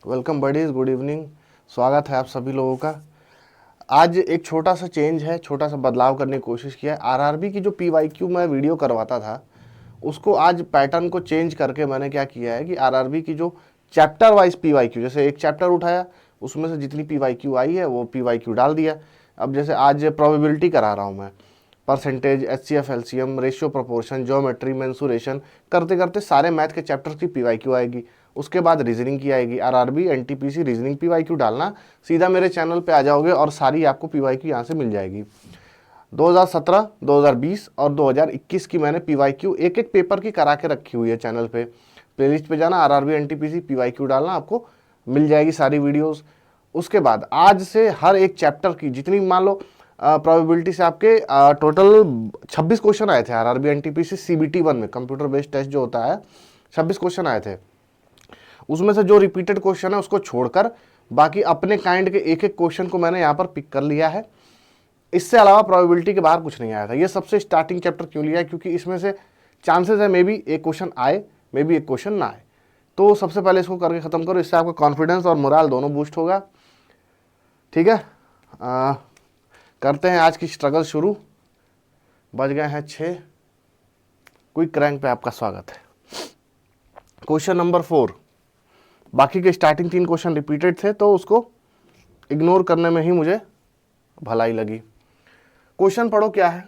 Welcome buddies, good evening. स्वागत है आप सभी लोगों का। आज एक छोटा सा चेंज है, छोटा सा बदलाव करने की कोशिश किया है। आरआरबी की जो पीवाईक्यू मैं वीडियो करवाता था उसको आज पैटर्न को चेंज करके मैंने क्या किया है कि आरआरबी की जो चैप्टर वाइज पीवाईक्यू, जैसे एक चैप्टर उठाया उसमें से जितनी पीवाईक्यू आई है वो पीवाईक्यू डाल दिया। अब जैसे आज प्रोबेबिलिटी करा रहा हूँ मैं, percentage, HCF, LCM, ratio, proportion, geometry, mensuration करते करते सारे मैथ के चैप्टर्स की पीवाईक्यू आएगी। उसके बाद रीजनिंग की आएगी। आरआरबी एनटीपीसी रीजनिंग पीवाईक्यू डालना, सीधा मेरे चैनल पे आ जाओगे और सारी आपको पीवाईक्यू यहाँ से मिल जाएगी। 2017, 2020 और 2021 की मैंने पीवाईक्यू एक एक पेपर की करा के रखी हुई है चैनल पे। प्लेलिस्ट पे जाना, आरआरबी एनटीपीसी पीवाईक्यू डालना, आपको मिल जाएगी सारी वीडियोस। उसके बाद आज से हर एक चैप्टर की जितनी, मान लो प्रोबेबिलिटी से आपके टोटल 26 क्वेश्चन आए थे आरआरबी एनटीपीसी सीबीटी 1 में, कंप्यूटर बेस्ड टेस्ट जो होता है, 26 क्वेश्चन आए थे। उसमें से जो रिपीटेड क्वेश्चन है उसको छोड़कर बाकी अपने काइंड के एक एक क्वेश्चन को मैंने यहाँ पर पिक कर लिया है। इससे अलावा प्रोबेबिलिटी के बाहर कुछ नहीं आया था। ये सबसे स्टार्टिंग चैप्टर क्यों लिया है, क्योंकि इसमें से चांसेस है मे बी एक क्वेश्चन आए, मे बी एक क्वेश्चन ना आए। तो सबसे पहले इसको करके ख़त्म करो, इससे आपका कॉन्फिडेंस और मोराल दोनों बूस्ट होगा। ठीक है, करते हैं आज की स्ट्रगल शुरू। बज गए हैं 6। क्विक रैंक पे आपका स्वागत है। क्वेश्चन नंबर 4, बाकी के स्टार्टिंग 3 क्वेश्चन रिपीटेड थे तो उसको इग्नोर करने में ही मुझे भलाई लगी। क्वेश्चन पढ़ो क्या है।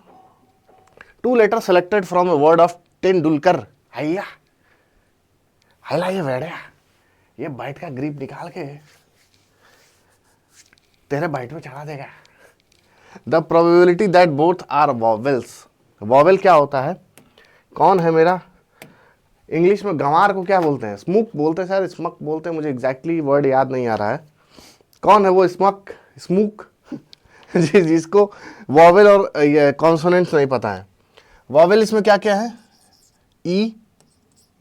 2 letter selected from a word of Tendulkar. हैया हैला, ये बैठा, ये बाइट का ग्रिप निकाल के तेरे बाइट में चढ़ा देगा। The probability that both are vowels. Vowel क्या होता है? कौन है मेरा, इंग्लिश में गंवार को क्या बोलते हैं? स्मूक बोलते हैं, शायद स्मक बोलते हैं, मुझे एग्जैक्टली वर्ड याद नहीं आ रहा है। कौन है वो स्मक, स्मूक जिसको वॉवेल और कॉन्सोनेंट्स नहीं पता है। वॉवेल इसमें क्या क्या है? ई,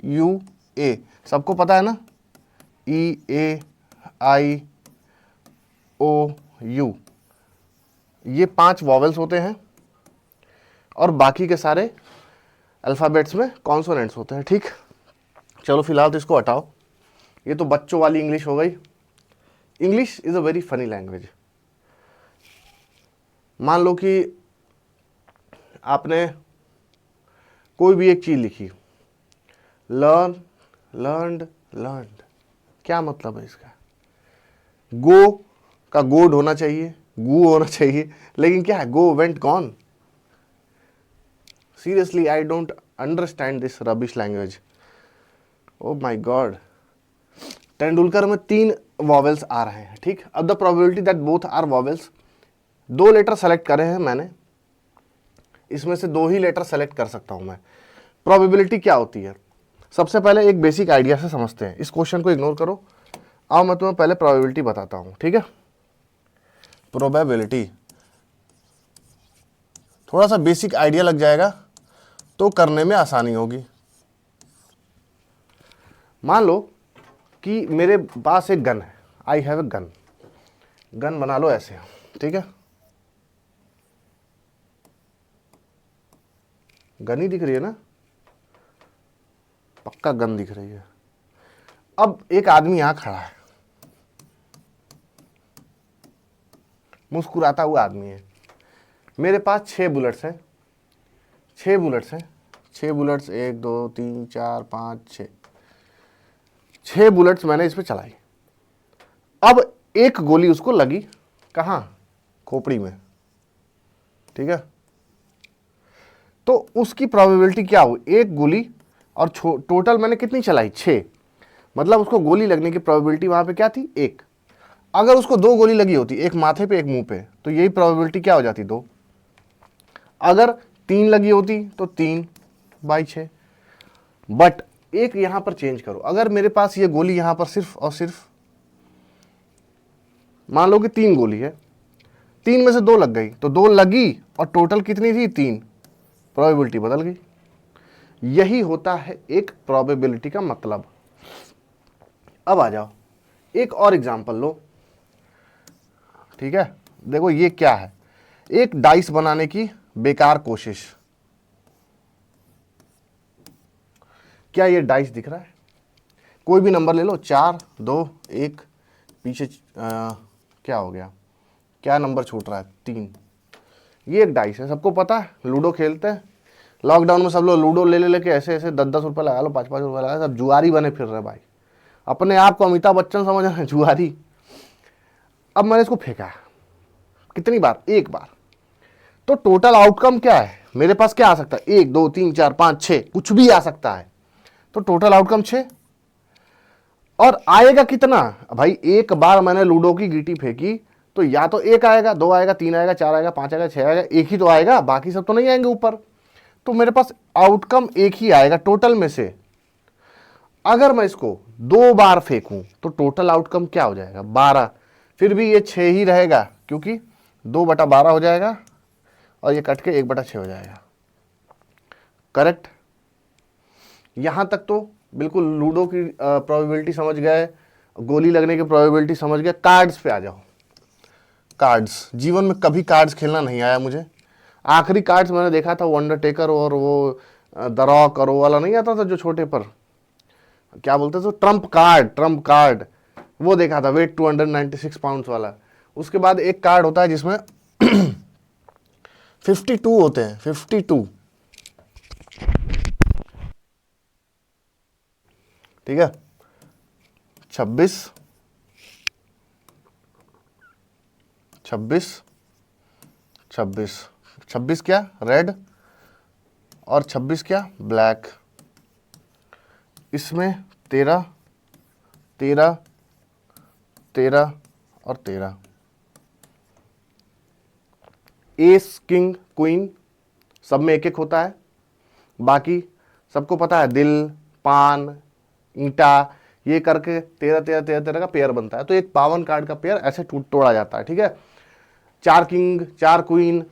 यू, ए, सबको पता है ना? ई, ए, आई, ओ, यू, ये 5 वॉवेल्स होते हैं और बाकी के सारे अल्फ़ाबेट्स में कॉन्सोनेंट्स होते हैं। ठीक, चलो फिलहाल तो इसको हटाओ, ये तो बच्चों वाली इंग्लिश हो गई। English is a very funny language. मान लो कि आपने कोई भी एक चीज़ लिखी, लर्न, लर्नड, लर्नड, क्या मतलब है इसका? गो का गोड होना चाहिए, गू होना चाहिए, लेकिन क्या है? Go, went, gone. Seriously I don't understand this rubbish language. Oh my God. Tendulkar में 3 वॉवेल्स आ रहे हैं। ठीक, अब the probability that both are vowels, 2 letter select करे हैं मैंने, इसमें से 2 ही लेटर सेलेक्ट कर सकता हूं मैं। प्रोबेबिलिटी क्या होती है? सबसे पहले एक बेसिक आइडिया से समझते हैं। इस क्वेश्चन को इग्नोर करो, आओ मैं तुम्हें पहले प्रोबेबिलिटी बताता हूं। ठीक है, प्रोबेबिलिटी थोड़ा सा बेसिक आइडिया लग जाएगा तो करने में आसानी होगी। मान लो कि मेरे पास एक गन है, I have a gun. Gun बना लो ऐसे, ठीक है, गन ही दिख रही है ना, पक्का गन दिख रही है। अब एक आदमी यहां खड़ा है, मुस्कुराता हुआ आदमी है। मेरे पास 6 बुलेट्स हैं, 6 बुलेट्स हैं, 6 बुलेट्स, 1 2 3 4 5 6, 6 बुलेट्स मैंने इस पे चलाई। अब एक गोली उसको लगी, कहाँ? खोपड़ी में। ठीक है, तो उसकी प्रोबेबिलिटी क्या हुई? एक गोली, और टोटल मैंने कितनी चलाई? 6, मतलब उसको गोली लगने की प्रोबेबिलिटी वहां पे क्या थी? 1। अगर उसको 2 गोली लगी होती, एक माथे पे एक मुंह पे, तो यही प्रोबेबिलिटी क्या हो जाती? 2। अगर 3 लगी होती तो 3/6। बट एक यहां पर चेंज करो, अगर मेरे पास ये गोली यहां पर सिर्फ और सिर्फ, मान लो कि 3 गोली है, 3 में से 2 लग गई, तो 2 लगी और टोटल कितनी थी? 3। प्रोबेबिलिटी बदल गई। यही होता है एक प्रोबेबिलिटी का मतलब। अब आ जाओ, एक और एग्जांपल लो। ठीक है, देखो ये क्या है? एक डाइस बनाने की बेकार कोशिश। क्या ये डाइस दिख रहा है? कोई भी नंबर ले लो, 4 2 1 पीछे क्या हो गया, क्या नंबर छूट रहा है, 3। ये एक डाइस है, सबको पता है, लूडो खेलते हैं। लॉकडाउन में सब लोग लूडो ले लेके ऐसे ऐसे 10-10 रुपये लगा लो, 5-5 रुपये लगा लो, सब जुआरी बने फिर रहे भाई, अपने आप को अमिताभ बच्चन समझ रहे हैं, जुआरी। अब मैंने इसको फेंका कितनी बार, एक बार। तो टोटल आउटकम क्या है मेरे पास, क्या आ सकता है, 1 2 3 4 5 6, कुछ भी आ सकता है। तो टोटल आउटकम 6। और आएगा कितना भाई, एक बार मैंने लूडो की गीटी फेंकी तो या तो 1 आएगा, 2 आएगा, 3 आएगा, 4 आएगा, 5 आएगा, 6 आएगा, एक ही तो आएगा, बाकी सब तो नहीं आएंगे ऊपर। तो मेरे पास आउटकम एक ही आएगा टोटल में से। अगर मैं इसको 2 बार फेंकूं तो टोटल आउटकम क्या हो जाएगा, 12। फिर भी ये 6 ही रहेगा, क्योंकि 2/12 हो जाएगा और ये कट के 1/6 हो जाएगा। करेक्ट। यहां तक तो बिल्कुल लूडो की प्रोबेबिलिटी समझ गए, गोली लगने की प्रोबेबिलिटी समझ गए। कार्ड्स पे आ जाओ। कार्ड्स, जीवन में कभी कार्ड्स खेलना नहीं आया मुझे। आखिरी कार्ड्स मैंने देखा था वो अंडरटेकर और वो द रॉक और वो वाला नहीं आता था जो छोटे पर, क्या बोलते थे, ट्रम्प कार्ड, वो देखा था, वेट 296 पाउंड्स वाला। उसके बाद एक कार्ड होता है जिसमें 52 होते हैं, 52, ठीक है। 26 26 26 26 क्या रेड और 26 क्या ब्लैक। इसमें 13 13 13 और 13। एस किंग क्वीन सब में एक एक होता है। बाकी सबको पता है दिल, पान, ईंटा, ये करके 13 13 13 13 का पेयर बनता है। तो एक 52 कार्ड का पेयर ऐसे तोड़ा जाता है, ठीक है। 4 किंग, 4 क्वीन,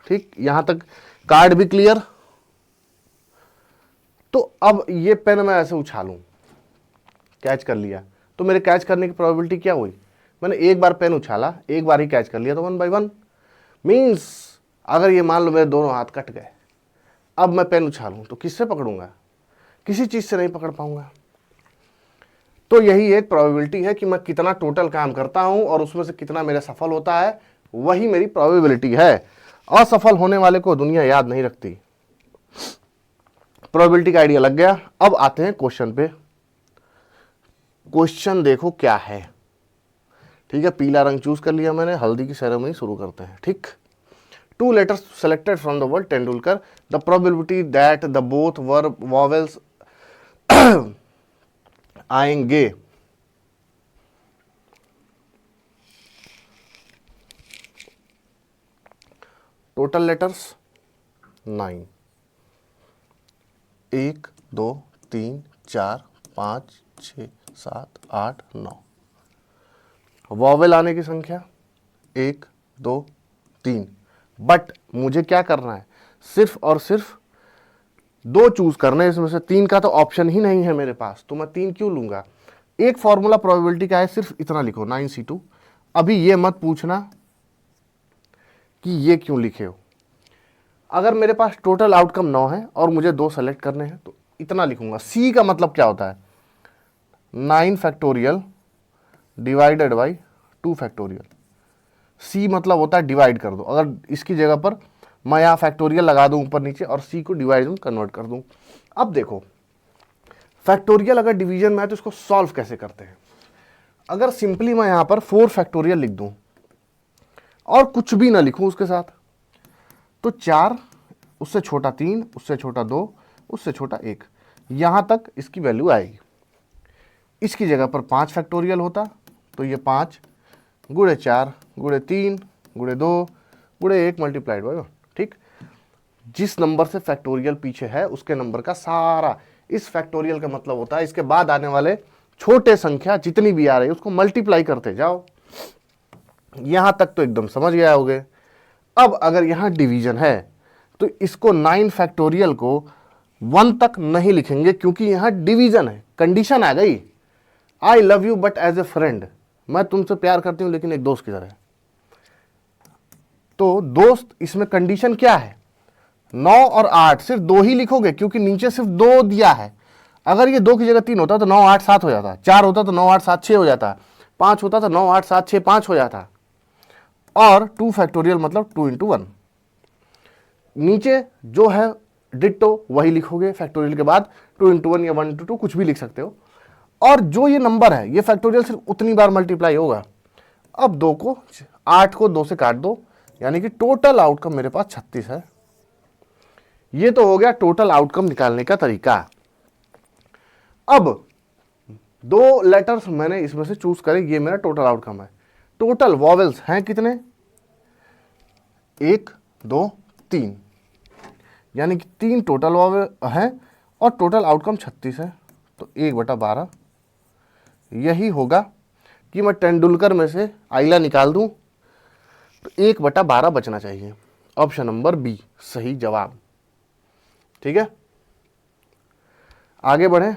ठीक, यहां तक कार्ड भी क्लियर। तो अब ये पेन मैं ऐसे उछालूं, कैच कर लिया, तो मेरे कैच करने की प्रोबेबिलिटी क्या हुई, मैंने एक बार पेन उछाला, एक बार ही कैच कर लिया, तो 1 बाई 1 मीन्स अगर ये मान लो मेरे दोनों हाथ कट गए, अब मैं पेन उछालूं तो किससे पकड़ूंगा, किसी चीज से नहीं पकड़ पाऊंगा। तो यही एक प्रोबेबिलिटी है कि मैं कितना टोटल काम करता हूं और उसमें से कितना मेरा सफल होता है, वही मेरी प्रोबेबिलिटी है। असफल होने वाले को दुनिया याद नहीं रखती। प्रोबेबिलिटी का आइडिया लग गया। अब आते हैं क्वेश्चन पे। क्वेश्चन देखो क्या है, ठीक है। पीला रंग चूज कर लिया मैंने, हल्दी की सेरेमनी शुरू करते हैं, ठीक। 2 letters selected from the word Tendulkar. The probability that the both were vowels आएंगे। Total letters 9, 1 2 3 4 5 6 7 8 9। वॉवेल आने की संख्या 1 2 3। बट मुझे क्या करना है, सिर्फ और सिर्फ 2 चूज करने, इसमें से 3 का तो ऑप्शन ही नहीं है मेरे पास, तो मैं 3 क्यों लूंगा। एक फॉर्मूला प्रोबेबिलिटी का है, सिर्फ इतना लिखो 9C2। अभी ये मत पूछना कि ये क्यों लिखे हो। अगर मेरे पास टोटल आउटकम 9 है और मुझे 2 सेलेक्ट करने हैं तो इतना लिखूंगा। सी का मतलब क्या होता है, 9 फैक्टोरियल डिवाइडेड बाई 2 फैक्टोरियल। सी मतलब होता है डिवाइड कर दो। अगर इसकी जगह पर मैं यहाँ फैक्टोरियल लगा दूं ऊपर नीचे और सी को डिवाइड में कन्वर्ट कर दूं। अब देखो फैक्टोरियल अगर डिवीजन में है तो इसको सॉल्व कैसे करते हैं। अगर सिंपली मैं यहाँ पर 4 फैक्टोरियल लिख दूं और कुछ भी ना लिखूं उसके साथ, तो 4, उससे छोटा 3, उससे छोटा 2, उससे छोटा 1, यहाँ तक इसकी वैल्यू आएगी। इसकी जगह पर 5 फैक्टोरियल होता तो ये 5 गुणे 4 गुणे 3 गुणे 2 गुणे 1 मल्टीप्लाइड बाय 1, ठीक। जिस नंबर से फैक्टोरियल पीछे है उसके नंबर का सारा, इस फैक्टोरियल का मतलब होता है इसके बाद आने वाले छोटे संख्या जितनी भी आ रही है उसको मल्टीप्लाई करते जाओ। यहां तक तो एकदम समझ गए होगे। अब अगर यहां डिवीजन है तो इसको 9 फैक्टोरियल को 1 तक नहीं लिखेंगे क्योंकि यहां डिवीजन है। कंडीशन आ गई, I love you but as a friend, मैं तुमसे प्यार करती हूं लेकिन एक दोस्त की तरह। तो दोस्त, इसमें कंडीशन क्या है, 9 और 8, सिर्फ 2 ही लिखोगे क्योंकि नीचे सिर्फ 2 दिया है। अगर ये 2 की जगह 3 होता तो 9 8 7 हो जाता, 4 होता तो 9 8 7 6 हो जाता, 5 होता था, 9 8 7 6 5 हो जाता। और 2 फैक्टोरियल मतलब 2 इंटू 1। नीचे जो है डिट्टो वही लिखोगे फैक्टोरियल के बाद, 2 इंटू 1 या 1 इंटू 2 कुछ भी लिख सकते हो। और जो ये नंबर है ये फैक्टोरियल सिर्फ उतनी बार मल्टीप्लाई होगा। अब 8 को 2 से काट दो, यानी कि टोटल आउटकम मेरे पास 36 है। ये तो हो गया टोटल आउटकम निकालने का तरीका। अब 2 लेटर्स मैंने इसमें से चूज करे, ये मेरा टोटल आउटकम है। टोटल वॉवेल्स हैं कितने? 1 2 3, यानी कि 3 टोटल वॉवेल हैं और टोटल आउटकम 36 है। तो 1/12 यही होगा कि मैं तेंदुलकर में से आइला निकाल दूं तो 1/12 बचना चाहिए। ऑप्शन नंबर बी सही जवाब। ठीक है, आगे बढ़े।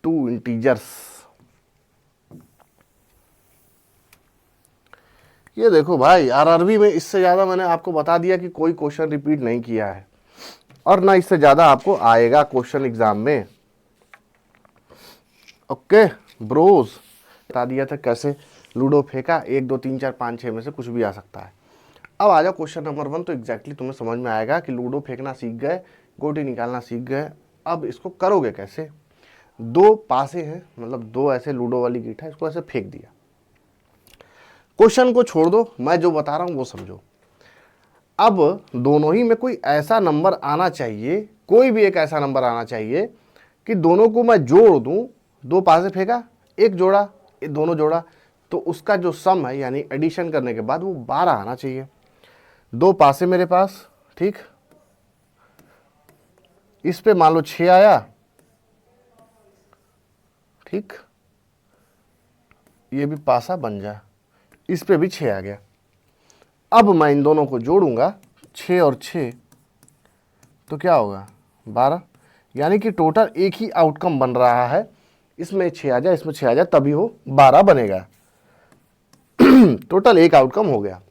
2 इंटीजर्स। ये देखो भाई, आरआरबी में इससे ज्यादा मैंने आपको बता दिया कि कोई क्वेश्चन रिपीट नहीं किया है और ना इससे ज्यादा आपको आएगा क्वेश्चन एग्जाम में। ओके ब्रोज, बता दिया था कैसे लूडो फेंका, 1 2 3 4 5 6 में से कुछ भी आ सकता है। अब आ जाओ क्वेश्चन नंबर 1, तो एग्जैक्टली तुम्हें समझ में आएगा कि लूडो फेंकना सीख गए, गोटी निकालना सीख गए, अब इसको करोगे कैसे। 2 पासे हैं, मतलब 2 ऐसे लूडो वाली गीट है, इसको ऐसे फेंक दिया। क्वेश्चन को छोड़ दो, मैं जो बता रहा हूं वो समझो। अब दोनों ही में कोई ऐसा नंबर आना चाहिए, कोई भी एक ऐसा नंबर आना चाहिए कि दोनों को मैं जोड़ दूं। 2 पासे फेंका, एक जोड़ा, दोनों जोड़ा, तो उसका जो सम है यानी एडिशन करने के बाद वो 12 आना चाहिए। 2 पासे मेरे पास, ठीक, इस पे मान लो 6 आया, ठीक, ये भी पासा बन जाए, इस पे भी 6 आ गया। अब मैं इन दोनों को जोड़ूंगा, 6 और 6, तो क्या होगा 12, यानी कि टोटल एक ही आउटकम बन रहा है। इसमें 6 आ जाए, इसमें 6 आ जाए, तभी वो 12 बनेगा। टोटल एक आउटकम हो गया।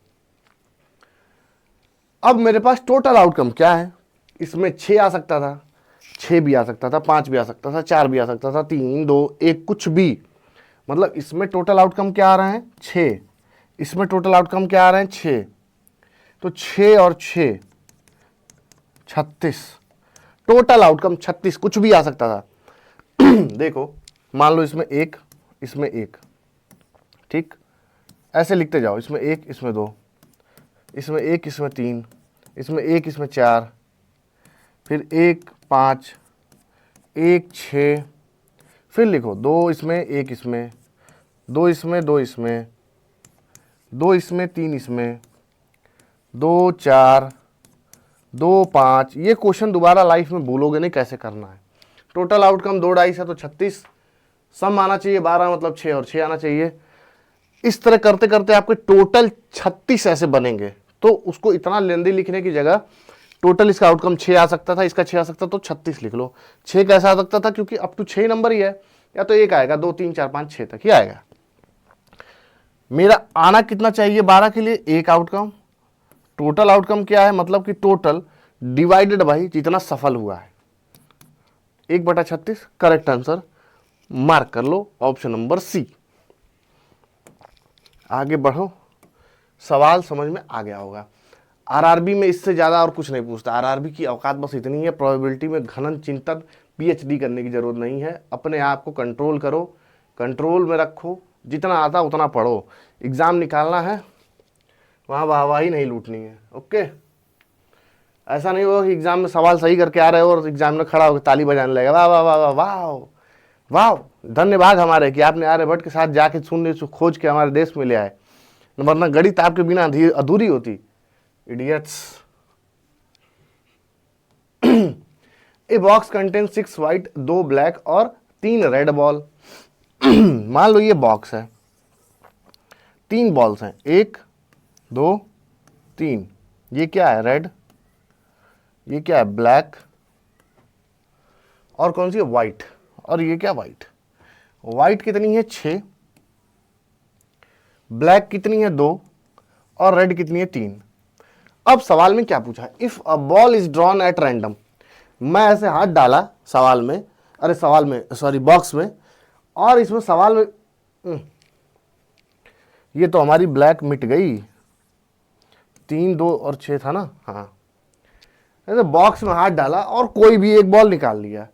अब मेरे पास टोटल आउटकम क्या है, इसमें 6 आ सकता था, 6 भी आ सकता था, 5 भी आ सकता था, 4 भी आ सकता था, 3 2 1 कुछ भी, मतलब इसमें टोटल आउटकम क्या आ रहे हैं 6, इसमें टोटल आउटकम क्या आ रहे हैं 6, तो 6 और 6 36, टोटल आउटकम 36, कुछ भी आ सकता था। देखो मान लो इसमें 1, इसमें 1, ठीक, ऐसे लिखते जाओ, इसमें 1, इसमें 2, इसमें 1, इसमें 3, इसमें 1, इसमें 4, फिर 1 5, 1 6, फिर लिखो 2 इसमें, 1 इसमें, 2 इसमें, 2 इसमें, 2 इसमें, 3 इसमें, 2 4, 2 5। ये क्वेश्चन दोबारा लाइफ में भूलोगे नहीं कैसे करना है। टोटल आउटकम 2 2.5 है तो 36, सम आना चाहिए 12, मतलब 6 और 6 आना चाहिए। इस तरह करते करते आपके टोटल 36 ऐसे बनेंगे। तो उसको इतना लेंदी लिखने की जगह टोटल इसका आउटकम 6 आ सकता था, इसका 6 आ सकता, तो 36 लिख लो। 6 कैसा आ सकता था, क्योंकि अप टू 6 नंबर ही है, या तो 1 आएगा, 2 3 4 5 6 तक ही आएगा। मेरा आना कितना चाहिए 12 के लिए, एक आउटकम। टोटल आउटकम क्या है, मतलब कि टोटल डिवाइडेड बाई जितना सफल हुआ है, 1/36। करेक्ट आंसर मार्क कर लो, ऑप्शन नंबर सी। आगे बढ़ो, सवाल समझ में आ गया होगा। आरआरबी में इससे ज़्यादा और कुछ नहीं पूछता। आरआरबी की औकात बस इतनी है, प्रोबेबिलिटी में घनन चिंतन पीएचडी करने की ज़रूरत नहीं है। अपने आप को कंट्रोल करो, कंट्रोल में रखो, जितना आता उतना पढ़ो। एग्ज़ाम निकालना है, वहाँ वाहवाही नहीं लूटनी है। ओके, ऐसा नहीं होगा कि एग्ज़ाम में सवाल सही करके आ रहे हो और एग्जाम में खड़ा होकर ताली बजाने लगेगा, वाह वाह वाह वाह वाह वाह, धन्यवाद हमारे कि आपने आर्यभट्ट के साथ जाके शून्य खोज के हमारे देश में ले आए, वरना गणित आपके बिना अधूरी होती। Idiots. A box contain 6 white, 2 black और 3 रेड बॉल। मान लो ये बॉक्स है, 3 बॉल्स हैं, 1 2 3। ये क्या है रेड, ये क्या है ब्लैक, और कौन सी है व्हाइट, और ये क्या व्हाइट। व्हाइट कितनी है 6, ब्लैक कितनी है 2, और रेड कितनी है 3। अब सवाल में क्या पूछा है, if a ball is drawn at random. मैं ऐसे हाथ डाला सवाल में, अरे सवाल में, सॉरी बॉक्स में, और इसमें सवाल में ये तो हमारी ब्लैक मिट गई, 3 2 और 6 था ना, हाँ। ऐसे बॉक्स में हाथ डाला और कोई भी एक बॉल निकाल लिया।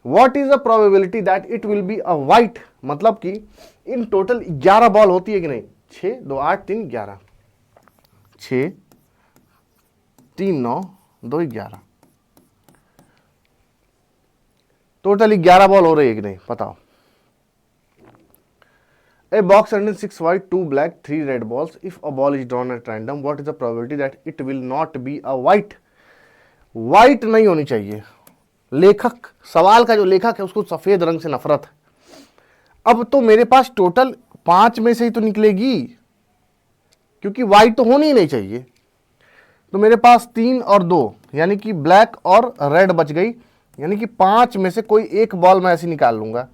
What is the probability that it will be a white, मतलब कि इन टोटल 11 बॉल होती है कि नहीं, 6 2 8 3 11, 6 3 9 2 11, टोटल 11 बॉल हो रही है कि नहीं, बताओ। A box containing 6 white, 2 black, 3 red balls. If a ball is drawn at random, what is the probability that it will not be a white? White नहीं होनी चाहिए। लेखक, सवाल का जो लेखक है उसको सफेद रंग से नफरत है। अब तो मेरे पास टोटल 5 में से ही तो निकलेगी, क्योंकि व्हाइट तो होनी ही नहीं चाहिए। तो मेरे पास 3 और 2 यानी कि ब्लैक और रेड बच गई, यानी कि 5 में से कोई एक बॉल मैं ऐसे निकाल लूंगा।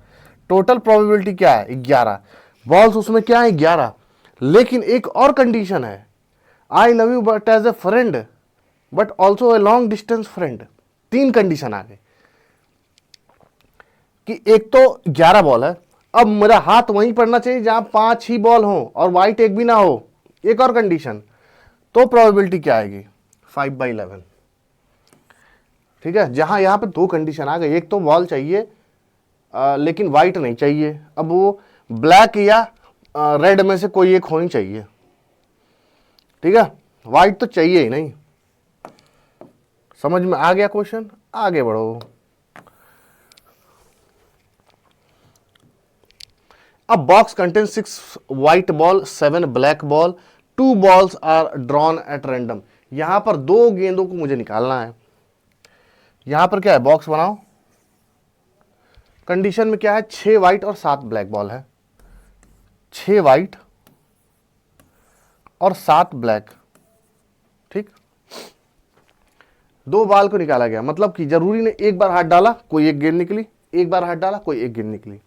टोटल प्रोबेबिलिटी क्या है, 11 बॉल्स, उसमें क्या है 11। लेकिन एक और कंडीशन है, I love you but as a friend but also a long distance friend. 3 condition आ गई कि एक तो 11 बॉल है, अब मेरा हाथ वहीं पड़ना चाहिए जहां 5 ही बॉल हो और व्हाइट एक भी ना हो। एक और कंडीशन, तो प्रोबेबिलिटी क्या आएगी, 5/11। ठीक है, जहां यहां पे 2 कंडीशन आ गई, एक तो बॉल चाहिए लेकिन व्हाइट नहीं चाहिए, अब वो ब्लैक या रेड में से कोई एक होनी चाहिए। ठीक है, व्हाइट तो चाहिए ही नहीं। समझ में आ गया क्वेश्चन, आगे बढ़ो। अब box contain 6 white ball, 7 black ball, 2 balls are drawn at random. यहां पर 2 गेंदों को मुझे निकालना है। यहां पर क्या है, बॉक्स बनाओ, कंडीशन में क्या है, 6 व्हाइट और 7 ब्लैक बॉल है, 6 व्हाइट और 7 ब्लैक। ठीक, 2 बॉल को निकाला गया, मतलब कि जरूरी ने एक बार हाथ डाला कोई एक गेंद निकली, एक बार हाथ डाला कोई एक गेंद निकली,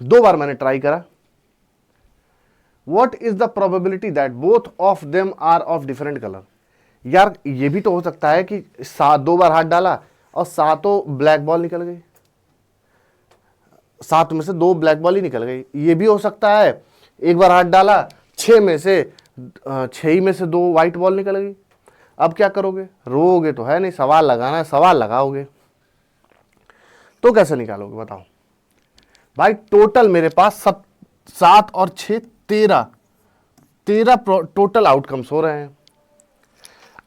2 बार मैंने ट्राई करा। What is the probability that both of them are of different colour. यार ये भी तो हो सकता है कि 2 बार हाथ डाला और 7 ब्लैक बॉल निकल गई, 7 में से 2 ब्लैक बॉल ही निकल गई। ये भी हो सकता है एक बार हाथ डाला, 6 में से 6 में से 2 व्हाइट बॉल निकल गई। अब क्या करोगे, रोगे तो है नहीं, सवाल लगाना है, सवाल लगाओगे तो कैसे निकालोगे बताओ भाई। टोटल मेरे पास 7 और 6 13 टोटल आउटकम्स हो रहे हैं।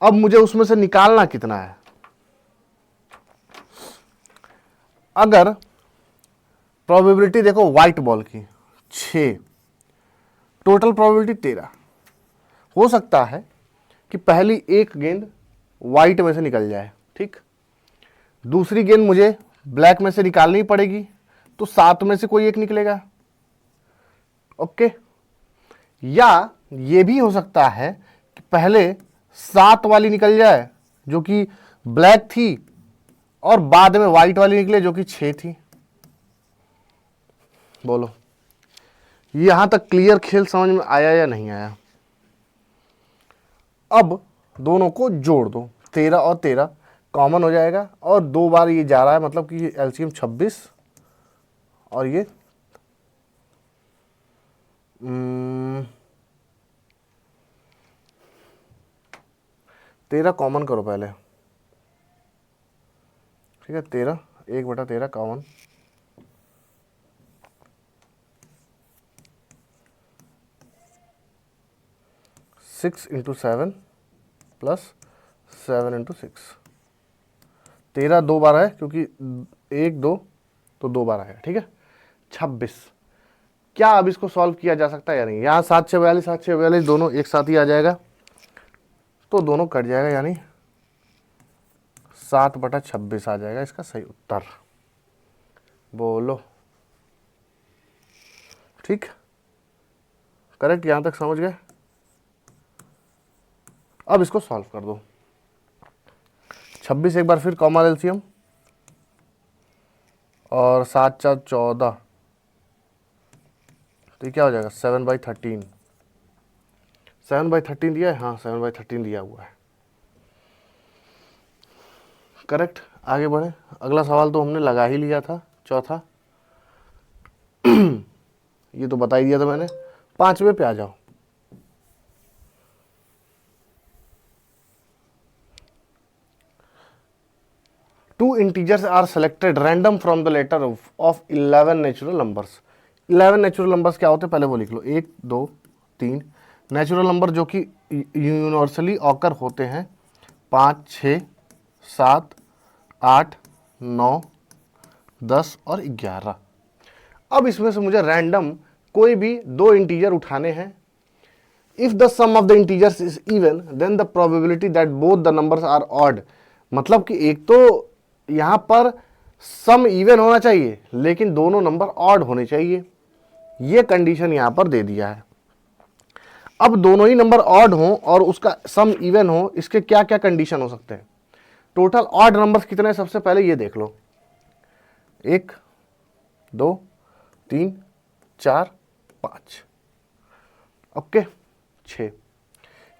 अब मुझे उसमें से निकालना कितना है, अगर प्रोबेबिलिटी देखो व्हाइट बॉल की 6, टोटल प्रोबेबिलिटी 13, हो सकता है कि पहली एक गेंद व्हाइट में से निकल जाए, ठीक, दूसरी गेंद मुझे ब्लैक में से निकालनी पड़ेगी, तो 7 में से कोई एक निकलेगा। ओके, या ये भी हो सकता है कि पहले 7 वाली निकल जाए जो कि ब्लैक थी और बाद में व्हाइट वाली निकले जो कि 6 थी। बोलो यहां तक क्लियर खेल समझ में आया या नहीं आया। अब दोनों को जोड़ दो, 13 और 13 कॉमन हो जाएगा और 2 बार ये जा रहा है, मतलब कि एलसीएम 26 और ये 13 कॉमन करो पहले। ठीक है, 13 1/13 कॉमन, 6 × 7 प्लस 7 × 6, 13 2 बार है क्योंकि 1 2 तो 2 बार आएगा। ठीक है, 26। क्या अब इसको सॉल्व किया जा सकता है या नहीं, यहाँ 7 6 42 7 6 42 दोनों एक साथ ही आ जाएगा, तो दोनों कट जाएगा, यानी 7/26 आ जाएगा इसका सही उत्तर। बोलो ठीक, करेक्ट, यहां तक समझ गए। अब इसको सॉल्व कर दो। 26 एक बार फिर कॉमन एलसीएम और 7 4 14, तो ये क्या हो जाएगा 7/13। 7/13 दिया है, हाँ 7/13 दिया हुआ है, करेक्ट। आगे बढ़े, अगला सवाल तो हमने लगा ही लिया था, चौथा ये तो बता ही दिया था मैंने। पांचवे पे आ जाओ। Two integers are selected random from the letter of 11 natural numbers. 11 natural numbers क्या होते हैं पहले वो लिख लो, 1 2 3 नेचुरल नंबर जो कि यूनिवर्सली ऑकर होते हैं, 5 6 7 8 9 10 और 11। अब इसमें से मुझे रैंडम कोई भी दो इंटीजर उठाने हैं। If the sum of the integers is even then the probability that both the numbers are odd. मतलब कि एक तो यहां पर सम इवन होना चाहिए लेकिन दोनों नंबर ऑड होने चाहिए, ये कंडीशन यहां पर दे दिया है। अब दोनों ही नंबर ऑड हो और उसका सम इवन हो, इसके क्या क्या कंडीशन हो सकते हैं। टोटल ऑड नंबर्स कितने हैं सबसे पहले ये देख लो, 1 2 3 4 5, ओके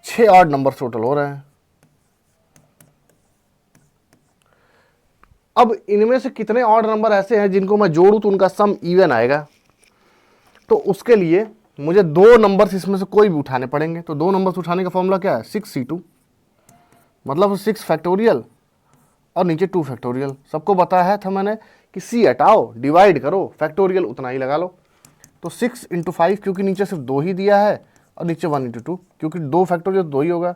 6 ऑड नंबर टोटल हो रहे हैं। अब इनमें से कितने ऑड नंबर ऐसे हैं जिनको मैं जोड़ूं तो उनका सम इवन आएगा। तो उसके लिए मुझे दो नंबर्स इसमें से कोई भी उठाने पड़ेंगे। तो दो नंबर्स उठाने का फॉर्मूला क्या है, 6c2, मतलब 6 फैक्टोरियल और नीचे 2 फैक्टोरियल। सबको बताया था मैंने कि c हटाओ डिवाइड करो, फैक्टोरियल उतना ही लगा लो। तो 6 × 5 क्योंकि नीचे सिर्फ 2 ही दिया है और नीचे 1 × 2 क्योंकि 2 फैक्टोरियल 2 ही होगा।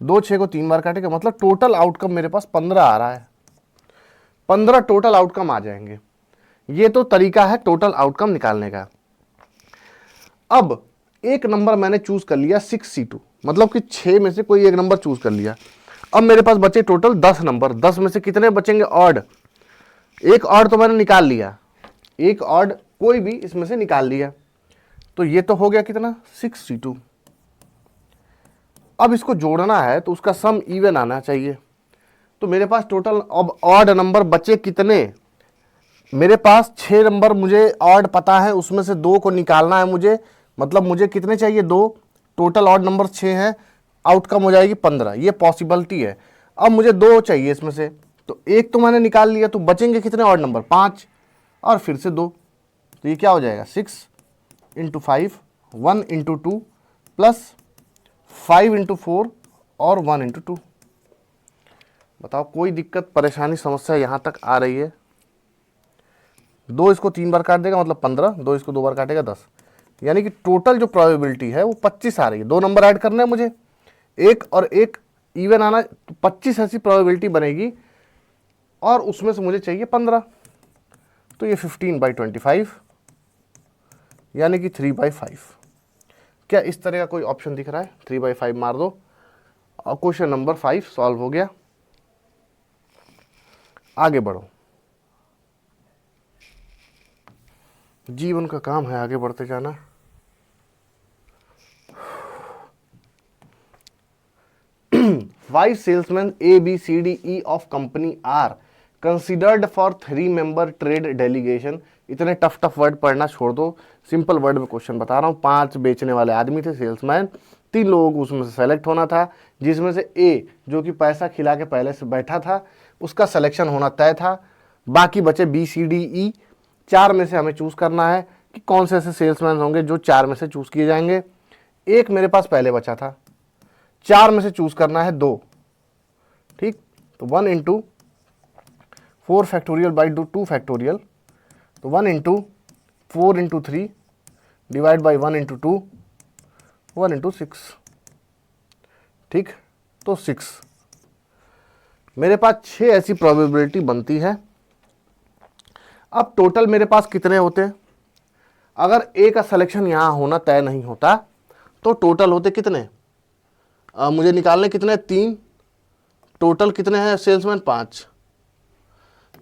2 6 को 3 बार काटेगा, मतलब टोटल आउटकम मेरे पास 15 आ रहा है। 15 टोटल आउटकम आ जाएंगे। ये तो तरीका है टोटल आउटकम निकालने का। अब एक नंबर मैंने चूज कर लिया 6c2, मतलब कि 6 में से कोई एक नंबर चूज कर लिया। अब मेरे पास बचे टोटल 10 नंबर। 10 में से कितने बचेंगे ऑड, एक ऑड तो मैंने निकाल लिया, एक ऑड कोई भी इसमें से निकाल लिया। तो ये तो हो गया कितना 6c2। अब इसको जोड़ना है तो उसका सम इवन आना चाहिए। तो मेरे पास टोटल अब ऑड नंबर बचे कितने, मेरे पास 6 नंबर मुझे ऑड पता है, उसमें से 2 को निकालना है मुझे, मतलब मुझे कितने चाहिए 2, टोटल ऑड नंबर 6 हैं, आउटकम हो जाएगी 15, ये पॉसिबिलिटी है। अब मुझे 2 चाहिए इसमें से, तो एक तो मैंने निकाल लिया, तो बचेंगे कितने ऑड नंबर 5 और फिर से 2। तो ये क्या हो जाएगा 6 × 5 1 × 2 प्लस 5 × 4 और 1 × 2। बताओ कोई दिक्कत परेशानी समस्या यहां तक आ रही है। 2 इसको 3 बार काट देगा मतलब 15, 2 इसको 2 बार काटेगा 10, यानी कि टोटल जो प्रोबेबिलिटी है वो 25 आ रही है। 2 नंबर ऐड करने हैं मुझे, एक और एक इवन आना, तो 25 ऐसी प्रोबेबिलिटी बनेगी और उसमें से मुझे चाहिए 15। तो ये 15/25 यानी कि 3/5। क्या इस तरह का कोई ऑप्शन दिख रहा है, 3/5 मार दो और क्वेश्चन नंबर 5 सॉल्व हो गया। आगे बढ़ो, जीवन का काम है आगे बढ़ते जाना। Five salesmen A, B, C, D, E of company are considered for 3-member trade delegation। इतने टफ वर्ड पढ़ना छोड़ दो, सिंपल वर्ड में क्वेश्चन बता रहा हूँ। 5 बेचने वाले आदमी थे सेल्समैन, 3 लोगों को उसमें से सेलेक्ट होना था, जिसमें से ए जो कि पैसा खिला के पहले से बैठा था उसका सिलेक्शन होना तय था। बाकी बचे बी सी डी ई, 4 में से हमें चूज करना है कि कौन से ऐसे सेल्समैन होंगे जो 4 में से चूज किए जाएंगे। एक मेरे पास पहले बचा था, 4 में से चूज करना है 2, ठीक। तो 1 × 4 फैक्टोरियल बाई 2 फैक्टोरियल, तो 1 × 4 × 3 डिवाइड बाई 1 × 2 1 × 6, ठीक। तो 6 मेरे पास 6 ऐसी प्रोबेबिलिटी बनती है। अब टोटल मेरे पास कितने होते हैं, अगर ए का सिलेक्शन यहां होना तय नहीं होता तो टोटल होते कितने, मुझे निकालने कितने 3, टोटल कितने हैं सेल्समैन 5।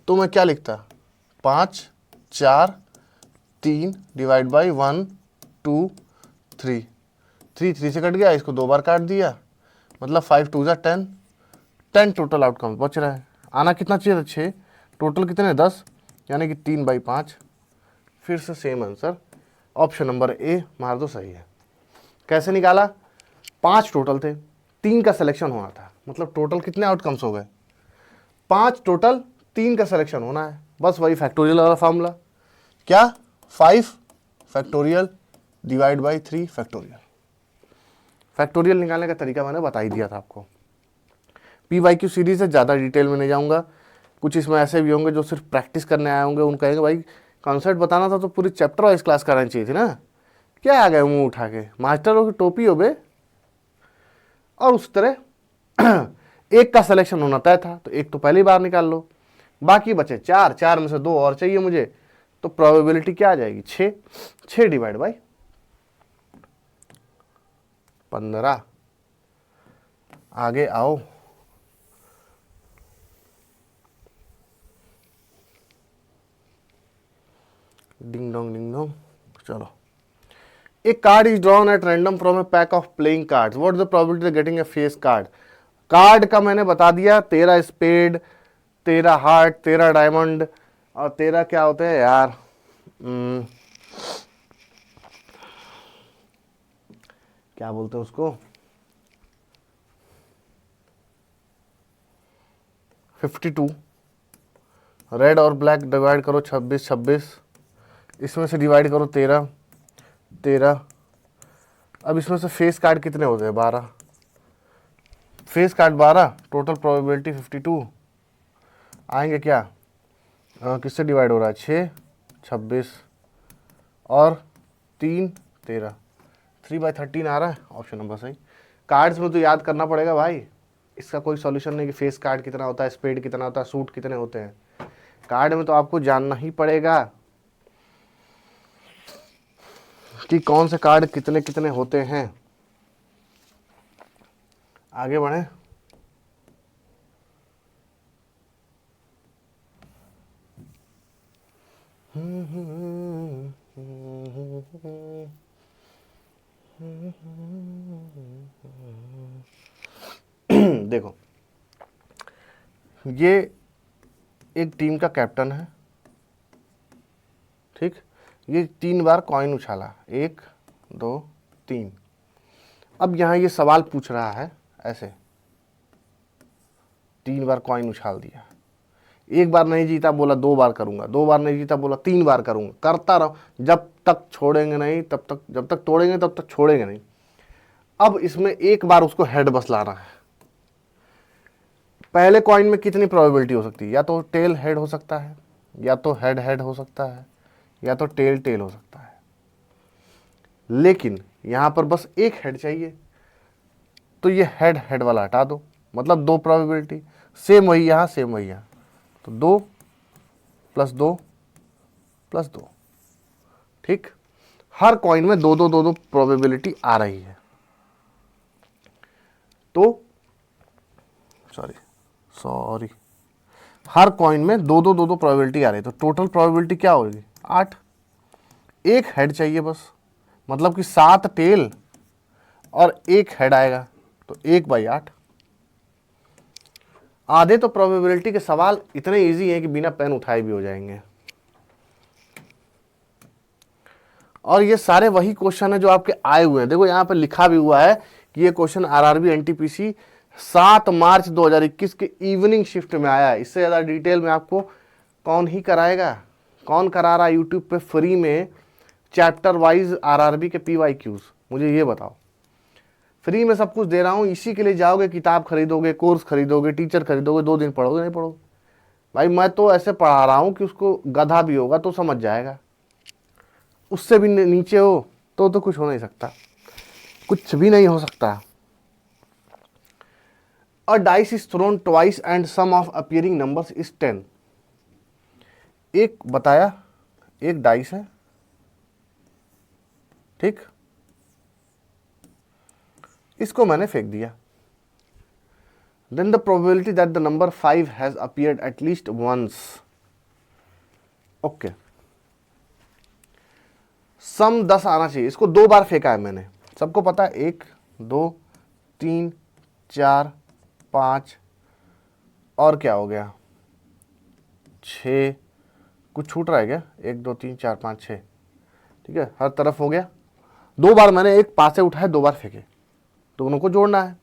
तो मैं क्या लिखता 5 4 3 डिवाइड बाई 1 2 3, 3 से कट गया, इसको 2 बार काट दिया, मतलब 5 2 10, 10 टोटल आउटकम बच रहा है। आना कितना चाहिए था 6, टोटल कितने 10, यानी कि 3/5। फिर से same answer, option number A मार दो, सही है। कैसे निकाला, 5 टोटल थे, 3 का सिलेक्शन होना था, मतलब टोटल कितने आउटकम्स हो गए 5 टोटल, 3 का सिलेक्शन होना है, बस वही फैक्टोरियल वाला फॉर्मूला। क्या? 5 factorial divide by 3 factorial. Factorial निकालने का तरीका मैंने बता ही दिया था आपको। PYQ सीरीज है, ज़्यादा डिटेल में नहीं जाऊँगा। कुछ इसमें ऐसे भी होंगे जो सिर्फ प्रैक्टिस करने आए होंगे, उनको कहेंगे भाई कॉन्सेप्ट बताना था तो पूरी चैप्टर वाइज क्लास करानी चाहिए थी ना, क्या आ गए मुंह उठा के, मास्टरों की टोपी हो बे। और उस तरह एक का सिलेक्शन होना तय था, तो एक तो पहली बार निकाल लो, बाकी बचे 4, 4 में से 2 और चाहिए मुझे, तो प्रोबेबिलिटी क्या आ जाएगी? 6, 6 डिवाइड बाई 15। आगे आओ, डिंग डोंग। चलो, a card is drawn at random from a pack of playing cards. What is the probability of getting a face card? Card का मैंने बता दिया, 13 स्पेड, 13 हार्ट, 13 डायमंड और 13 क्या होते हैं यार, क्या बोलते हैं उसको, 52। रेड और ब्लैक डिवाइड करो 26, 26, इसमें से डिवाइड करो 13, 13। अब इसमें से फेस कार्ड कितने होते हैं? 12। फेस कार्ड 12, टोटल प्रोबेबिलिटी 52 आएंगे क्या? किससे डिवाइड हो रहा है? 6, 26 और 3, 13, 3/13 आ रहा है, ऑप्शन नंबर सही। कार्ड्स में तो याद करना पड़ेगा भाई, इसका कोई सॉल्यूशन नहीं कि फेस कार्ड कितना होता है, स्पेड कितना होता है, सूट कितने होते हैं। कार्ड में तो आपको जानना ही पड़ेगा कि कौन से कार्ड कितने कितने होते हैं। आगे बढ़े, देखो ये एक टीम का कैप्टन है, ठीक। ये 3 बार कॉइन उछाला, 1, 2, 3। अब यहाँ ये सवाल पूछ रहा है ऐसे, 3 बार कॉइन उछाल दिया, 1 बार नहीं जीता बोला 2 बार करूंगा, 2 बार नहीं जीता बोला 3 बार करूंगा, करता रहो जब तक छोड़ेंगे नहीं, तब तक, जब तक तोड़ेंगे तब तक छोड़ेंगे नहीं। अब इसमें 1 बार उसको हेड बस लाना है। पहले कॉइन में कितनी प्रोबेबिलिटी हो सकती है? या तो टेल हेड हो सकता है, या तो हेड हेड हो सकता है, या तो टेल टेल हो सकता है। लेकिन यहां पर बस एक हेड चाहिए, तो ये हेड हेड वाला हटा दो, मतलब 2 प्रोबेबिलिटी। सेम वही यहां, सेम वही यहां, तो 2 + 2 + 2, ठीक। हर कॉइन में 2 2 2 2 प्रोबेबिलिटी आ रही है, तो सॉरी हर कॉइन में 2 2 2 2 प्रोबेबिलिटी आ रही है, तो टोटल प्रोबेबिलिटी क्या होगी? 8। एक हेड चाहिए बस, मतलब कि 7 टेल और 1 हेड आएगा, तो 1/8। आधे तो प्रोबेबिलिटी के सवाल इतने इजी हैं कि बिना पेन उठाए भी हो जाएंगे। और ये सारे वही क्वेश्चन है जो आपके आए हुए हैं। देखो यहाँ पे लिखा भी हुआ है कि ये क्वेश्चन आरआरबी एनटीपीसी 7 मार्च 2021 के इवनिंग शिफ्ट में आया है। इससे ज़्यादा डिटेल में आपको कौन ही कराएगा? कौन करा रहा है यूट्यूब पे फ्री में चैप्टर वाइज आरआरबी के PYQs? मुझे ये बताओ। फ्री में सब कुछ दे रहा हूँ, इसी के लिए जाओगे, किताब खरीदोगे, कोर्स खरीदोगे, टीचर खरीदोगे, 2 दिन पढ़ोगे, नहीं पढ़ोगे भाई। मैं तो ऐसे पढ़ा रहा हूँ कि उसको गधा भी होगा तो समझ जाएगा, उससे भी नीचे हो तो कुछ हो नहीं सकता, कुछ भी नहीं हो सकता। A dice is thrown twice and sum of appearing numbers is 10। एक बताया, एक डाइस है, ठीक, इसको मैंने फेंक दिया। Then the probability that the number 5 has appeared at least once। Okay, some 10 आना चाहिए। इसको 2 बार फेंका है मैंने, सबको पता है। 1 2 3 4 5 और क्या हो गया? 6। कुछ छूट रहा है क्या? 1 2 3 4 5 6, ठीक है, हर तरफ हो गया। 2 बार मैंने एक पास से उठाए, 2 बार फेंके, दोनों को जोड़ना है।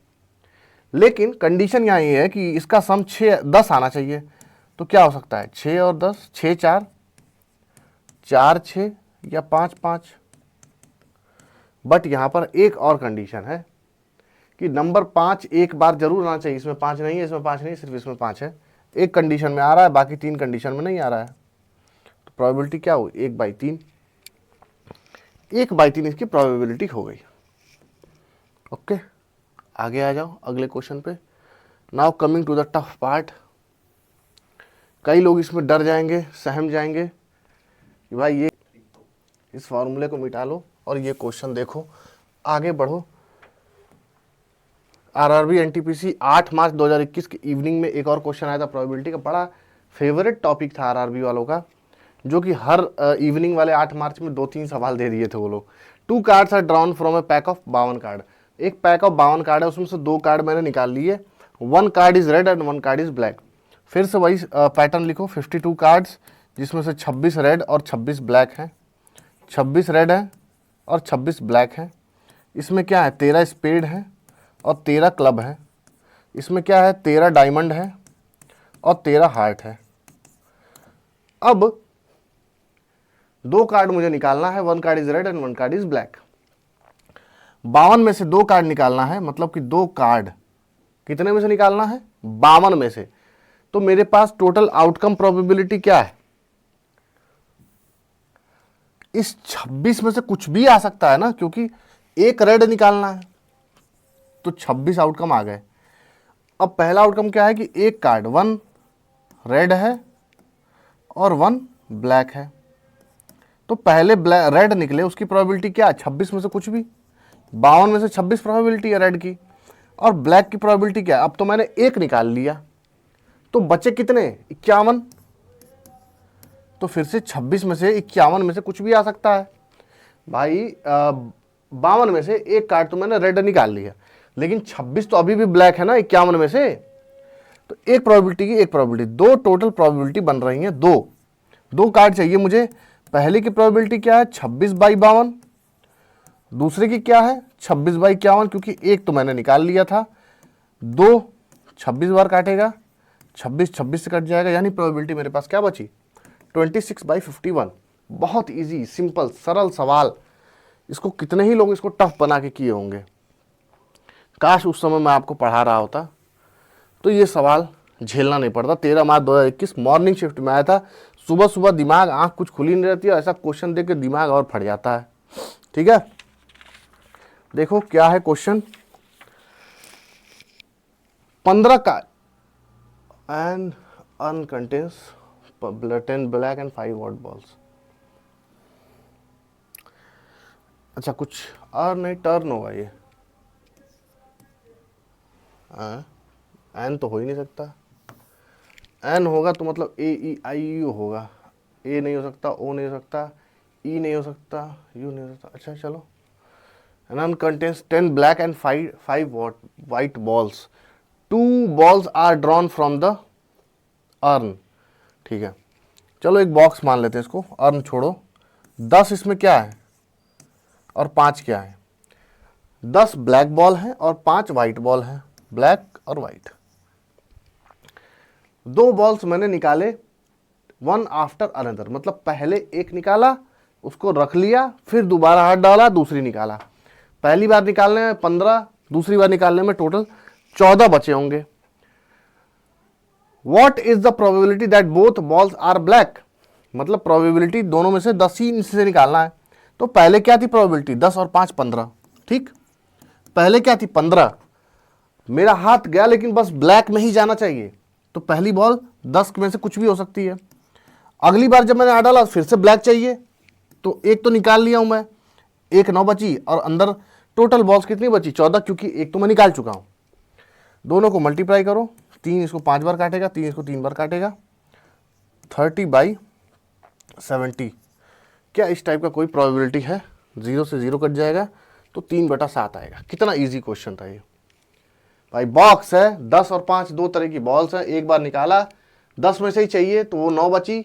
लेकिन कंडीशन यहाँ ये है कि इसका सम 10 आना चाहिए। तो क्या हो सकता है 6 और 10, 6 4, 4 6 या 5 5। बट यहां पर एक और कंडीशन है कि नंबर 5 एक बार जरूर आना चाहिए। इसमें 5 नहीं है, इसमें 5 नहीं है, सिर्फ इसमें 5 है। एक कंडीशन में आ रहा है, बाकी 3 कंडीशन में नहीं आ रहा है। तो प्रोबेबिलिटी क्या हुई? 1/3। 1/3 इसकी प्रोबेबिलिटी हो गई। ओके, आगे आ जाओ अगले क्वेश्चन पे। Now coming to the tough part. कई लोग इसमें डर जाएंगे, सहम जाएंगे कि भाई ये इस फॉर्मूले को मिटा लो और ये क्वेश्चन देखो, आगे बढ़ो। आरआरबी एनटीपीसी 8 मार्च 2021 की इवनिंग में एक और क्वेश्चन आया था प्रोबेबिलिटी का। बड़ा फेवरेट टॉपिक था आरआरबी वालों का, जो कि हर इवनिंग वाले 8 मार्च में 2-3 सवाल दे दिए थे वो लोग। 2 cards are drawn from a pack of 52 card. एक पैक ऑफ 52 कार्ड है, उसमें से 2 कार्ड मैंने निकाल लिए। 1 card is red and 1 card is black. फिर से वही पैटर्न लिखो। 52 कार्ड्स, जिसमें से 26 रेड और 26 ब्लैक हैं। 26 रेड है और 26 ब्लैक है। इसमें क्या है? 13 स्पेड है और 13 क्लब है। इसमें क्या है? 13 डायमंड है और 13 हार्ट है। अब 2 कार्ड मुझे निकालना है। 1 card is red and 1 card is black. 52 में से 2 कार्ड निकालना है, मतलब कि 2 कार्ड कितने में से निकालना है? 52 में से। तो मेरे पास टोटल आउटकम प्रोबेबिलिटी क्या है? इस 26 में से कुछ भी आ सकता है ना, क्योंकि एक रेड निकालना है। तो 26 आउटकम आ गए। अब पहला आउटकम क्या है कि एक कार्ड 1 रेड है और 1 ब्लैक है। तो पहले रेड निकले, उसकी प्रोबेबिलिटी क्या है? 26 में से कुछ भी। 52 में से 26 प्रोबेबिलिटी है रेड की। और ब्लैक की प्रोबेबिलिटी क्या है? अब तो मैंने एक निकाल लिया, तो बचे कितने? 51। तो फिर से 26 में से 51 में से कुछ भी आ सकता है भाई। 52 में से एक कार्ड तो मैंने रेड निकाल लिया, लेकिन 26 तो अभी भी ब्लैक है ना 51 में से। तो एक प्रोबेबिलिटी की एक प्रोबेबिलिटी, 2 टोटल प्रोबेबिलिटी बन रही हैं। 2 कार्ड चाहिए मुझे। पहले की प्रोबेबिलिटी क्या है? 26/52। दूसरे की क्या है? 26/51, क्योंकि एक तो मैंने निकाल लिया था। 2 26 बार काटेगा, 26 26 से कट जाएगा, यानी प्रोबेबिलिटी मेरे पास क्या बची? 26/51। बहुत इजी, सिंपल, सरल सवाल। इसको कितने ही लोग इसको टफ बना के किए होंगे। काश उस समय मैं आपको पढ़ा रहा होता तो ये सवाल झेलना नहीं पड़ता। 13 मार्च 2021 मॉर्निंग शिफ्ट में आया था। सुबह सुबह दिमाग, आंख कुछ खुली नहीं रहती है, ऐसा क्वेश्चन देख के दिमाग और फट जाता है। ठीक है, देखो क्या है क्वेश्चन। 15 का एंड अनकंटेंस 10 ब्लैक एंड 5 व्हाइट बॉल्स। अच्छा, कुछ और नहीं, टर्न होगा ये। एन तो हो ही नहीं सकता। एन होगा तो मतलब ए ई आई यू होगा। ए नहीं हो सकता, ओ नहीं हो सकता, ई नहीं हो सकता, यू नहीं हो सकता। अच्छा चलो, none contains 10 black and 5 white balls. 2 balls are drawn from the urn. ठीक है, चलो एक बॉक्स मान लेते हैं इसको। अर्न छोड़ो। 10 इसमें क्या है और 5 क्या है? 10 ब्लैक बॉल है और 5 वाइट बॉल है। ब्लैक और वाइट। 2 बॉल्स मैंने निकाले, 1 आफ्टर अनदर, मतलब पहले एक निकाला, उसको रख लिया, फिर दोबारा हाथ डाला, दूसरी निकाला। पहली बार निकालने में 15, दूसरी बार निकालने में टोटल 14 बचे होंगे। What is the probability that both balls are black? मतलब प्रोबेबिलिटी दोनों में से 10 ही से निकालना है। तो पहले क्या थी प्रोबेबिलिटी? 10 और 5 15। ठीक, पहले क्या थी? 15। मेरा हाथ गया, लेकिन बस ब्लैक में ही जाना चाहिए। तो पहली बॉल 10 में से कुछ भी हो सकती है। अगली बार जब मैंने हाथ डाला फिर से ब्लैक चाहिए, तो एक तो निकाल लिया हूं मैं, एक 9 बची, और अंदर टोटल बॉल्स कितनी बची? 14, क्योंकि एक तो मैं निकाल चुका हूं। दोनों को मल्टीप्लाई करो। 3 इसको 5 बार काटेगा, 3 इसको 3 बार काटेगा। 30/70। क्या इस टाइप का कोई प्रोबेबिलिटी है? 0 से 0 कट जाएगा, तो 3/7 आएगा। कितना इजी क्वेश्चन था ये भाई। बॉक्स है, 10 और 5 दो तरह की बॉल्स है। एक बार निकाला, 10 में से ही चाहिए, तो वो 9 बची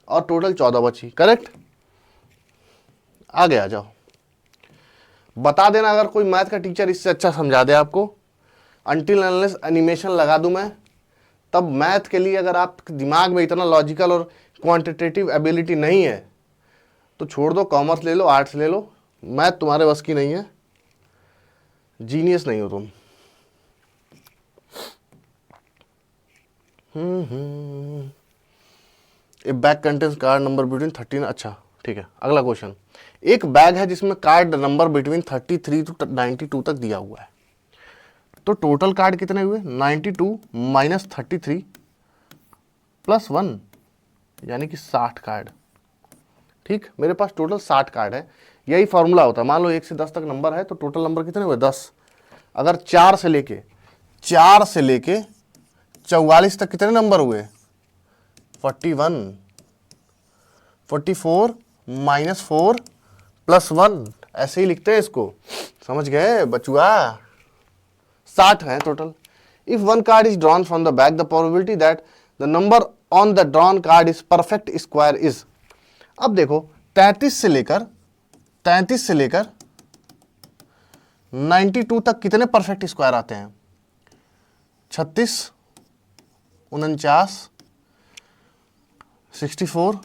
और टोटल 14 बची। करेक्ट। आगे आ जाओ, बता देना अगर कोई मैथ का टीचर इससे अच्छा समझा दे आपको। अनटिल अनलेस एनिमेशन लगा दूं मैं, तब मैथ के लिए अगर आप दिमाग में इतना लॉजिकल और क्वांटिटेटिव एबिलिटी नहीं है तो छोड़ दो, कॉमर्स ले लो, आर्ट्स ले लो, मैथ तुम्हारे बस की नहीं है, जीनियस नहीं हो तुम। ए bag contains card number between 13, अच्छा ठीक है। अगला क्वेश्चन, एक बैग है जिसमें कार्ड नंबर बिटवीन 33 टू 92 तक दिया हुआ है, तो टोटल कार्ड कितने हुए? 92 माइनस 33 प्लस 1, यानी कि 60 कार्ड। ठीक, मेरे पास टोटल 60 कार्ड है। यही फॉर्मूला होता है, मान लो 1 से 10 तक नंबर है तो टोटल नंबर कितने हुए? 10। अगर 4 से लेके 44 तक कितने नंबर हुए? 41। 44 माइनस 4 प्लस 1, ऐसे ही लिखते हैं इसको, समझ गए बचुआ? 60 है total. If one card is drawn from the bag, the probability that the number on the drawn card is perfect square is. अब देखो 33 से लेकर 92 तक कितने परफेक्ट स्क्वायर आते हैं? 36, 49, 64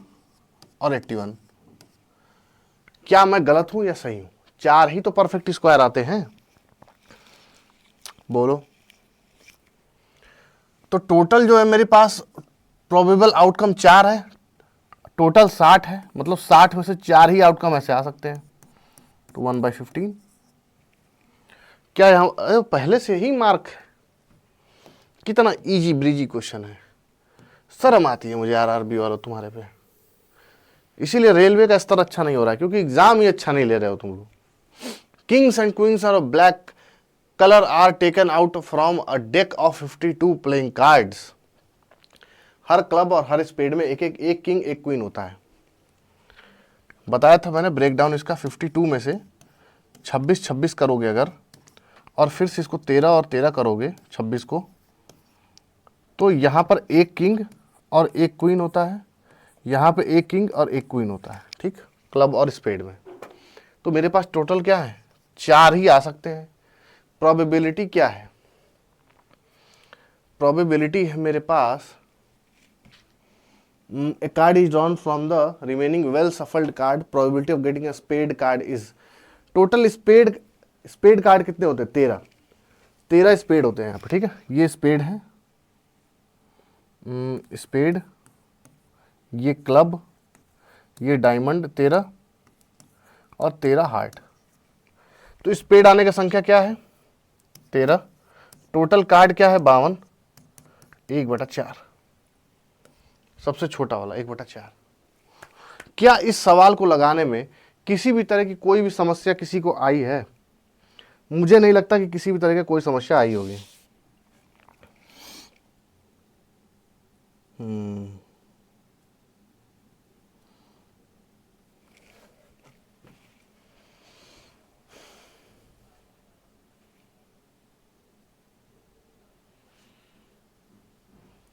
और 81। क्या मैं गलत हूं या सही हूं? 4 ही तो परफेक्ट स्क्वायर आते हैं, बोलो। तो टोटल जो है मेरे पास प्रोबेबल आउटकम 4 है, टोटल 60 है, मतलब 60 में से 4 ही आउटकम ऐसे आ सकते हैं, तो 1/15। क्या यहाँ पहले से ही मार्क है? कितना इजी ब्रीजी क्वेश्चन है, शर्म आती है मुझे आरआरबी वालों तुम्हारे पे। इसीलिए रेलवे का स्तर अच्छा नहीं हो रहा है, क्योंकि एग्जाम ही अच्छा नहीं ले रहे हो तुम लोग। Kings and queens are of black colour are taken out from a deck of 52 playing cards. हर क्लब और हर स्पेड में एक किंग एक क्वीन होता है। बताया था मैंने ब्रेक डाउन इसका। 52 में से 26 करोगे अगर, और फिर से इसको 13 और 13 करोगे 26 को, तो यहाँ पर एक किंग और एक क्वीन होता है, यहाँ पे एक किंग और एक क्वीन होता है। ठीक, क्लब और स्पेड में। तो मेरे पास टोटल क्या है? 4 ही आ सकते हैं। प्रोबेबिलिटी क्या है? प्रोबेबिलिटी है मेरे पास, a card is drawn from the remaining well shuffled card, probability of getting a spade card is। Total spade card कितने होते हैं? 13 स्पेड होते हैं यहाँ पे। ठीक है, ये स्पेड है, स्पेड, ये क्लब, ये डायमंड 13 और 13 हार्ट। तो स्पेड आने का संख्या क्या है? 13। टोटल कार्ड क्या है? 52, 1/4, सबसे छोटा वाला 1/4। क्या इस सवाल को लगाने में किसी भी तरह की कोई भी समस्या किसी को आई है? मुझे नहीं लगता कि किसी भी तरह की कोई समस्या आई होगी।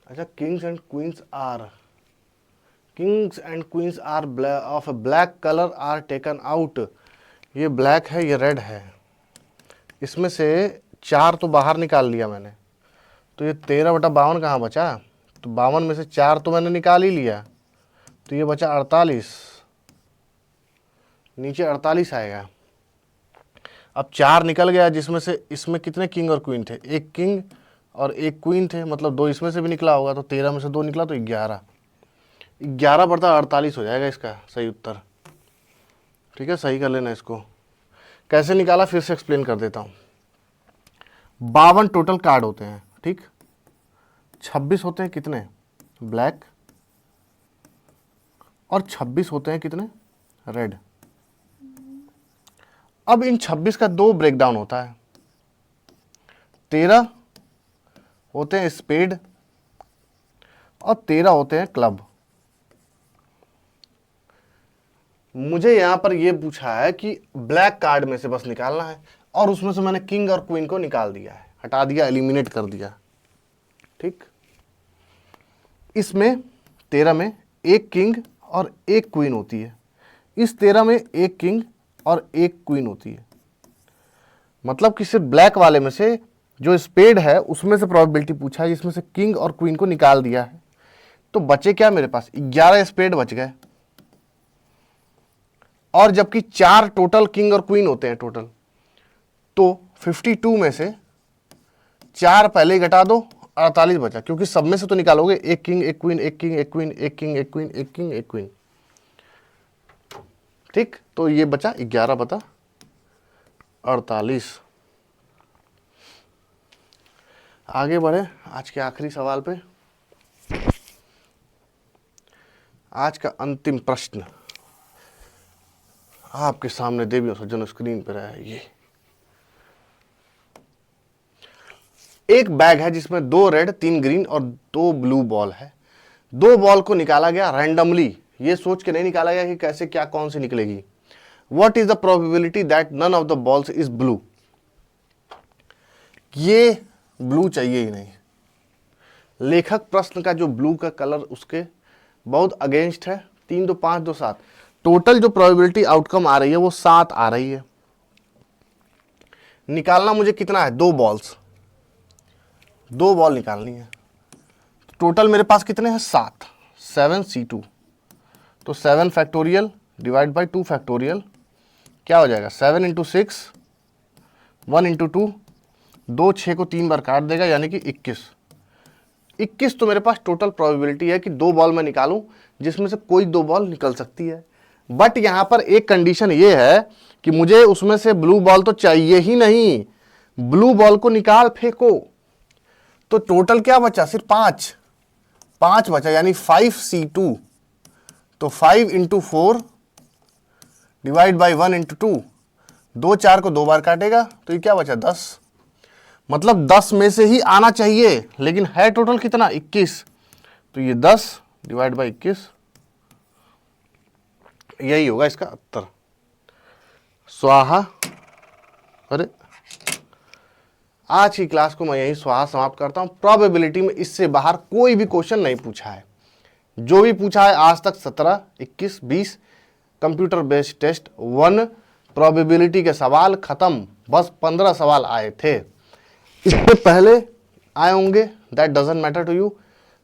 अच्छा, kings and queens are of black colour are taken out. ये ब्लैक है, ये रेड है, इसमें से 4 तो बाहर निकाल लिया मैंने, तो ये 13/52 कहाँ बचा? तो 52 में से 4 तो मैंने निकाल ही लिया, तो ये बचा 48, नीचे 48 आएगा। अब 4 निकल गया, जिसमें से इसमें कितने किंग और क्वीन थे? एक किंग और एक क्वीन थे, मतलब 2 इसमें से भी निकला होगा, तो 13 में से 2 निकला तो 11 बढ़ता 48 हो जाएगा इसका सही उत्तर। ठीक है, सही कर लेना इसको। कैसे निकाला फिर से एक्सप्लेन कर देता हूँ। 52 टोटल कार्ड होते हैं, ठीक, 26 होते हैं कितने? ब्लैक, और 26 होते हैं कितने? रेड। अब इन 26 का 2 ब्रेकडाउन होता है। 13 होते हैं स्पेड और 13 होते हैं क्लब। मुझे यहां पर यह पूछा है कि ब्लैक कार्ड में से बस निकालना है, और उसमें से मैंने किंग और क्वीन को निकाल दिया है, हटा दिया, एलिमिनेट कर दिया। ठीक, इसमें 13 में एक किंग और एक क्वीन होती है, इस 13 में एक किंग और एक क्वीन होती है। मतलब कि सिर्फ ब्लैक वाले में से जो स्पेड है उसमें से प्रोबेबिलिटी पूछा है, जिसमें से किंग और क्वीन को निकाल दिया है। तो बचे क्या मेरे पास, 11 स्पेड बच गए, और जबकि 4 टोटल किंग और क्वीन होते हैं टोटल, तो 52 में से 4 पहले ही घटा दो, 48 बचा, क्योंकि सब में से तो निकालोगे, एक किंग एक क्वीन, एक किंग एक क्वीन, एक किंग एक क्वीन, एक किंग एक क्वीन, ठीक। तो ये बचा 11/48। आगे बढ़े आज के आखिरी सवाल पे। आज का अंतिम प्रश्न आपके सामने देवियों सज्जनों स्क्रीन पर है। ये एक बैग है जिसमें 2 रेड 3 ग्रीन और 2 ब्लू बॉल है। 2 बॉल को निकाला गया रैंडमली, ये सोच के नहीं निकाला गया कि कैसे क्या कौन सी निकलेगी। What is the probability that none of the balls is blue. ये ब्लू चाहिए ही नहीं। लेखक प्रश्न का जो ब्लू का कलर उसके बहुत अगेंस्ट है। 3 2 5 2 7, टोटल जो प्रोबेबिलिटी आउटकम आ रही है वो 7 आ रही है। निकालना मुझे कितना है, 2 बॉल्स, 2 बॉल निकालनी है। टोटल मेरे पास कितने हैं, 7, 7c2। तो 7 फैक्टोरियल डिवाइड बाई 2 फैक्टोरियल क्या हो जाएगा, 7 × 6, 1 × 2, 2 6 को 3 बार काट देगा, यानी कि 21 तो मेरे पास टोटल प्रोबेबिलिटी है कि 2 बॉल मैं निकालूं, जिसमें से कोई 2 बॉल निकल सकती है। बट यहां पर एक कंडीशन ये है कि मुझे उसमें से ब्लू बॉल तो चाहिए ही नहीं, ब्लू बॉल को निकाल फेंको। तो टोटल क्या बचा, सिर्फ 5 बचा, यानी 5c2। तो 5 × 4 डिवाइड बाई 1 × 2, 2 4 को 2 बार काटेगा, तो ये क्या बचा, 10। मतलब 10 में से ही आना चाहिए, लेकिन है टोटल कितना, 21। तो ये 10 डिवाइड बाई 21, यही होगा इसका उत्तर। स्वाहा। अरे आज की क्लास को मैं यही स्वाहा समाप्त करता हूं। प्रोबेबिलिटी में इससे बाहर कोई भी क्वेश्चन नहीं पूछा है। जो भी पूछा है आज तक 17, 21, 20 कंप्यूटर बेस्ड टेस्ट 1 प्रोबेबिलिटी के सवाल खत्म। बस 15 सवाल आए थे, इससे पहले आए होंगे, that doesn't matter to you.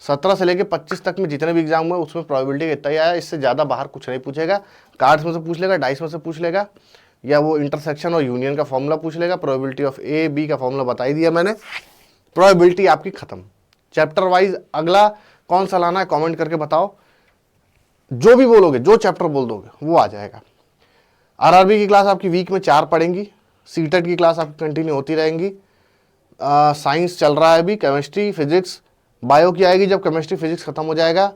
17 से लेके 25 तक में जितने भी एग्जाम हुए उसमें प्रोबेबिलिटी का इतना ही आया, इससे ज़्यादा बाहर कुछ नहीं पूछेगा। कार्ड्स में से पूछ लेगा, डाइस में से पूछ लेगा, या वो इंटरसेक्शन और यूनियन का फॉर्मूला पूछ लेगा। प्रोबेबिलिटी ऑफ ए बी का फॉर्मूला बता ही दिया मैंने। प्रोबेबिलिटी आपकी खत्म। चैप्टर वाइज अगला कौन सा लाना है कमेंट करके बताओ। जो भी बोलोगे, जो चैप्टर बोल दोगे वो आ जाएगा। आरआरबी की क्लास आपकी वीक में 4 पढ़ेंगी। सीटेट की क्लास आपकी कंटिन्यू होती रहेंगी। साइंस चल रहा है अभी, केमिस्ट्री फिजिक्स बायो की आएगी जब केमिस्ट्री फिजिक्स खत्म हो जाएगा।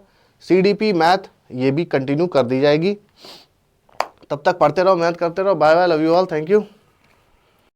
सीडीपी मैथ ये भी कंटिन्यू कर दी जाएगी। तब तक पढ़ते रहो, मेहनत करते रहो। Bye bye, love you all, thank you.